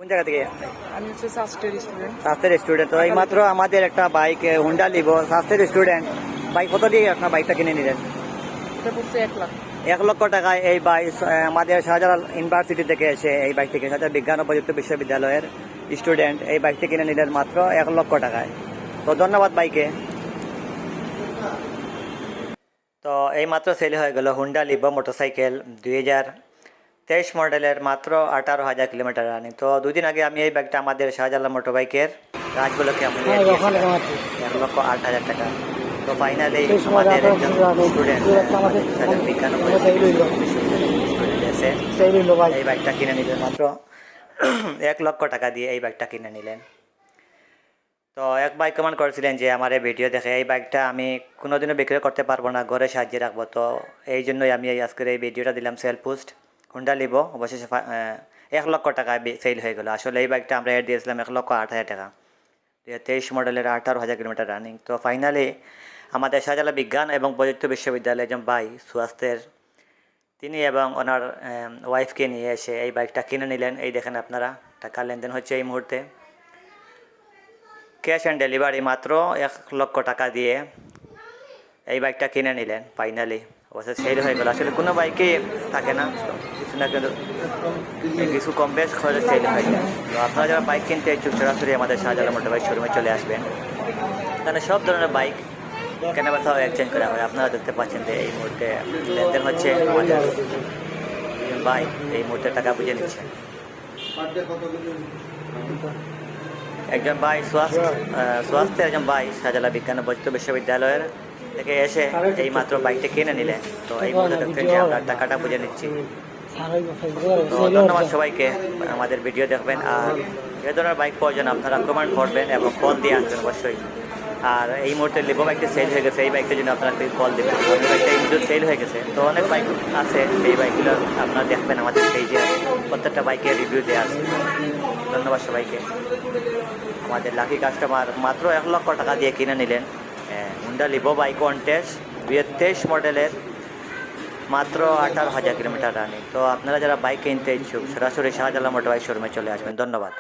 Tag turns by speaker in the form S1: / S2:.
S1: কোন জায়গা থেকে?
S2: আমি হচ্ছে সাস্টের স্টুডেন্ট।
S1: স্বাস্থ্যের স্টুডেন্ট। তো এই মাত্র আমাদের একটা বাইক হুন্ডা লিবো স্বাস্থ্যের স্টুডেন্ট বাইক কত দিয়ে আপনার বাইকটা কিনে নিলেন?
S2: এটা পড়ছে 1 লাখ।
S1: 1 লক্ষ টাকায় এই বাইক আমাদের শাহজালাল ইউনিভার্সিটি থেকে এসে এই বাইকটি কিনে শাহজালাল বিজ্ঞান ও প্রযুক্তি বিশ্ববিদ্যালয়ের স্টুডেন্ট এই বাইকটি কিনে নিলেন মাত্র 1 লক্ষ টাকায়। তো ধন্যবাদ বাইকে। তো এই মাত্র সেল হয়ে গেল হুন্ডা লিবো মোটরসাইকেল 2023 মডেলের, মাত্র 18,000 কিলোমিটার রানিং। তো 2 দিন আগে আমি এই বাইকটা আমাদের শাহজালাল মোটর বাইকের রাজগুলোকে আমি 1,08,000 টাকা। তো ফাইনালি আমাদের একজন স্টুডেন্ট শাহজালাল বিজ্ঞান ও প্রযুক্তি বিশ্ববিদ্যালয়ে এসে এই বাইকটা কিনে নিলেন মাত্র 1 লক্ষ টাকা দিয়ে এই বাইকটা কিনে নিলেন। তো এক ভাই কমেন্ট করেছিলেন যে আমার এই ভিডিও দেখে এই বাইকটা আমি কোনোদিনও বিক্রি করতে পারবো না, ঘরে সাজিয়ে রাখবো। তো এই জন্যই আমি আজকের এই ভিডিওটা দিলাম সেল পোস্ট। হুন্ডা লিবো অবশেষে 1 লক্ষ টাকায় সেল হয়ে গেলো। আসলে এই বাইকটা আমরা এড দিয়েছিলাম 1,08,000 টাকা। 2023 মডেলের 18,000 কিলোমিটার রানিং। তো ফাইনালি আমাদের শাহজালাল বিজ্ঞান এবং প্রযুক্তি বিশ্ববিদ্যালয়ের একজন ভাই সুস্বাস্থ্যের তিনি এবং ওনার ওয়াইফকে নিয়ে এসে এই বাইকটা কিনে নিলেন। এই দেখেন আপনারা টাকা লেনদেন হচ্ছে এই মুহূর্তে, ক্যাশ অ্যান্ড ডেলিভারি মাত্র 1 লক্ষ টাকা দিয়ে এই বাইকটা কিনে নিলেন ফাইনালি। অবশ্য সেল হয়ে গেল। আসলে কোনো বাইকে থাকে না, কিছু না কিছু কম বেশ খরচে সেল হয়ে যায়। তো আপনারা যারা বাইক কিনতে ইচ্ছুক সরাসরি আমাদের শাহজালাল মোটর বাইক শোরুমে চলে আসবেন। তাহলে সব ধরনের বাইক কেনা বেচাও এক্সচেঞ্জ করা হয়। আপনারা দেখতে পাচ্ছেন যে এই মুহূর্তে লেনদেন হচ্ছে, আমাদের বাইক এই মুহূর্তে টাকা বুঝে নিচ্ছে। একজন ভাই স্বাস্থ্যের একজন ভাই শাহজালাল বিজ্ঞান ও প্রযুক্তি বিশ্ববিদ্যালয়ের থেকে এসে এই মাত্র বাইকটা কিনে নিলেন। তো এই মুহূর্তে দেখতেন যে আমরা টাকাটা বুঝে নিচ্ছি। তো ধন্যবাদ সবাইকে, আমাদের ভিডিও দেখবেন। আর যে ধরনের বাইক প্রয়োজন আপনারা কমেন্ট করবেন এবং কল দিয়ে আনবেন অবশ্যই। আর এই মুহূর্তে লিবো বাইকটি সেল হয়ে গেছে, এই বাইকটার জন্য আপনারা কল দেবেন। এই বাইকটা এই মুহূর্তে সেল হয়ে গেছে। তো অনেক বাইক আছে, সেই বাইকগুলো আপনারা দেখবেন আমাদের পেজে, প্রত্যেকটা বাইকের রিভিউ দেওয়া আছে। ধন্যবাদ সবাইকে। আমাদের লাকি কাস্টমার মাত্র 1 লক্ষ টাকা দিয়ে কিনে নিলেন হুন্ডা লিবো বাইক কন্টেস্ট 2023 মডেলের, মাত্র 18,000 কিলোমিটার রানিং। তো আপনারা যারা বাইক কিনতে ইচ্ছুক সরাসরি শাহজালাল মোটর বাইক শোরুমে চলে আসবেন। ধন্যবাদ।